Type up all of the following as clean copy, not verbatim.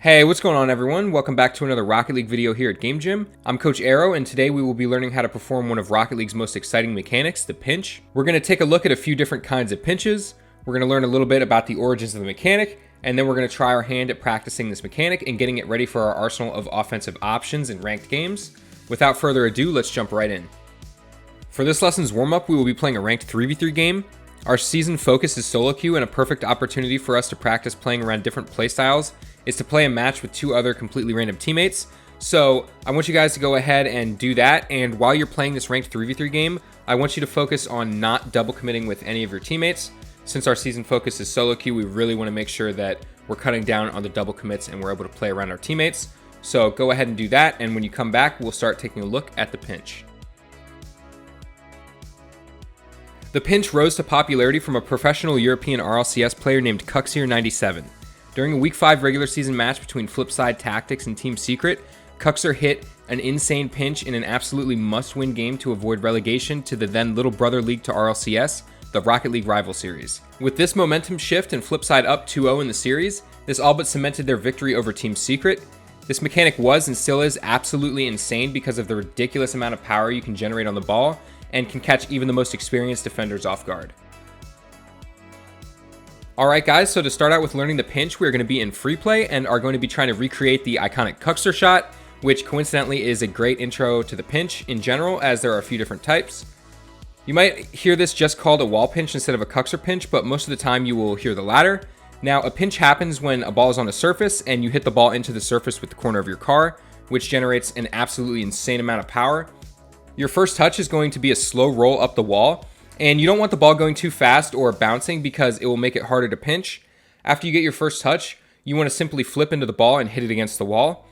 Hey, what's going on everyone? Welcome back to another Rocket League video here at Game Gym. I'm Coach Aero, and today we will be learning how to perform one of Rocket League's most exciting mechanics, the pinch. We're going to take a look at a few different kinds of pinches. We're going to learn a little bit about the origins of the mechanic, and then we're going to try our hand at practicing this mechanic and getting it ready for our arsenal of offensive options in ranked games. Without further ado, let's jump right in. For this lesson's warm-up, we will be playing a ranked 3v3 game. Our season focus is solo queue, and a perfect opportunity for us to practice playing around different playstyles is to play a match with two other completely random teammates. So I want you guys to go ahead and do that, and while you're playing this ranked 3v3 game, I want you to focus on not double committing with any of your teammates. Since our season focus is solo queue, we really want to make sure that we're cutting down on the double commits and we're able to play around our teammates. So go ahead and do that, and when you come back, we'll start taking a look at the pinch. The pinch rose to popularity from a professional European RLCS player named Cuxer97. During a Week 5 regular season match between Flipside Tactics and Team Secret, Cuxer hit an insane pinch in an absolutely must-win game to avoid relegation to the then little brother league to RLCS, the Rocket League Rival Series. With this momentum shift and Flipside up 2-0 in the series, this all but cemented their victory over Team Secret. This mechanic was and still is absolutely insane because of the ridiculous amount of power you can generate on the ball and can catch even the most experienced defenders off guard. Alright guys, so to start out with learning the pinch, we're going to be in free play and are going to be trying to recreate the iconic Cuxer shot, which coincidentally is a great intro to the pinch in general, as there are a few different types. You might hear this just called a wall pinch instead of a Cuxer pinch, but most of the time you will hear the latter. Now, a pinch happens when a ball is on a surface and you hit the ball into the surface with the corner of your car, which generates an absolutely insane amount of power. Your first touch is going to be a slow roll up the wall, and you don't want the ball going too fast or bouncing because it will make it harder to pinch. After you get your first touch, you want to simply flip into the ball and hit it against the wall.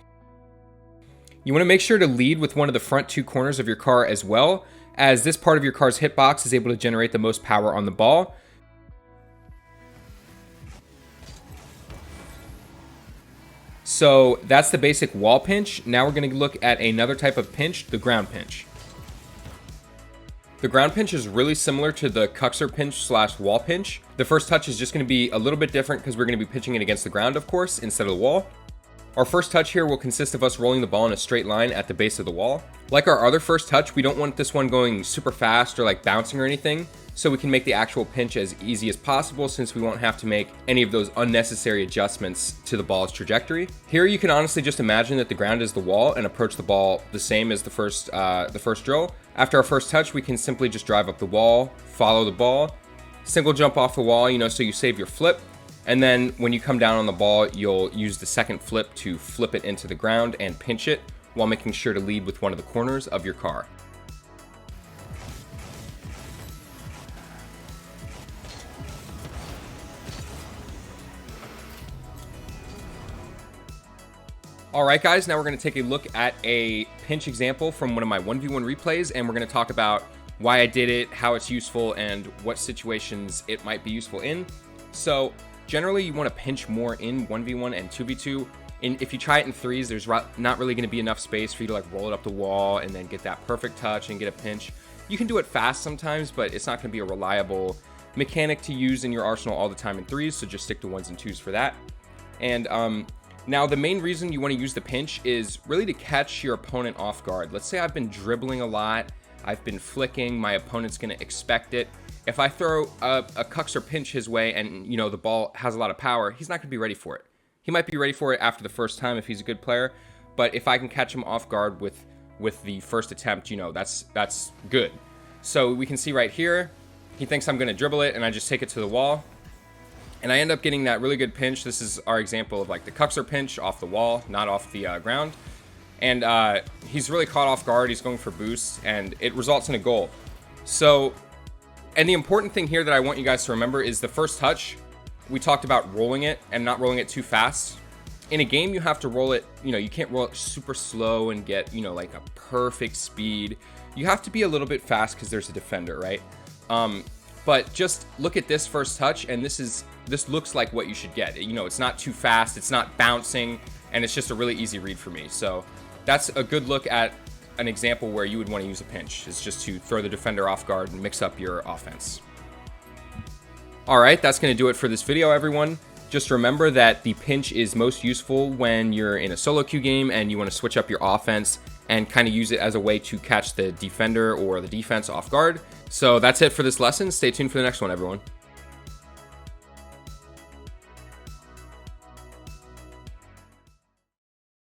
You want to make sure to lead with one of the front two corners of your car as well, as this part of your car's hitbox is able to generate the most power on the ball. So that's the basic wall pinch. Now we're going to look at another type of pinch, the ground pinch. The ground pinch is really similar to the Cuxer pinch / wall pinch. The first touch is just going to be a little bit different because we're going to be pitching it against the ground, of course, instead of the wall. Our first touch here will consist of us rolling the ball in a straight line at the base of the wall. Like our other first touch, we don't want this one going super fast or like bouncing or anything, so we can make the actual pinch as easy as possible since we won't have to make any of those unnecessary adjustments to the ball's trajectory. Here you can honestly just imagine that the ground is the wall and approach the ball the same as the first drill. After our first touch, we can simply just drive up the wall, follow the ball, single jump off the wall, so you save your flip. And then when you come down on the ball, you'll use the second flip to flip it into the ground and pinch it while making sure to lead with one of the corners of your car. Alright guys, now we're going to take a look at a pinch example from one of my 1v1 replays, and we're going to talk about why I did it, how it's useful, and what situations it might be useful in. So generally you want to pinch more in 1v1 and 2v2. If you try it in threes, there's not really going to be enough space for you to like roll it up the wall and then get that perfect touch and get a pinch. You can do it fast sometimes, but it's not going to be a reliable mechanic to use in your arsenal all the time in threes, so just stick to ones and twos for that. And now, the main reason you want to use the pinch is really to catch your opponent off guard. Let's say I've been dribbling a lot, I've been flicking, my opponent's going to expect it. If I throw a Cuxer pinch his way and, the ball has a lot of power, he's not going to be ready for it. He might be ready for it after the first time if he's a good player, but if I can catch him off guard with the first attempt, that's good. So we can see right here, he thinks I'm going to dribble it, and I just take it to the wall. And I end up getting that really good pinch. This is our example of like the Cuxer pinch off the wall, not off the ground. And he's really caught off guard. He's going for boosts, and it results in a goal. So, and the important thing here that I want you guys to remember is the first touch. We talked about rolling it and not rolling it too fast. In a game, you have to roll it, you can't roll it super slow and get, like a perfect speed. You have to be a little bit fast because there's a defender, right? But just look at this first touch, and this looks like what you should get. It's not too fast, it's not bouncing, and it's just a really easy read for me. So that's a good look at an example where you would want to use a pinch. It's just to throw the defender off guard and mix up your offense. All right, that's going to do it for this video, everyone. Just remember that the pinch is most useful when you're in a solo queue game and you want to switch up your offense and kind of use it as a way to catch the defender or the defense off guard. So that's it for this lesson. Stay tuned for the next one, everyone.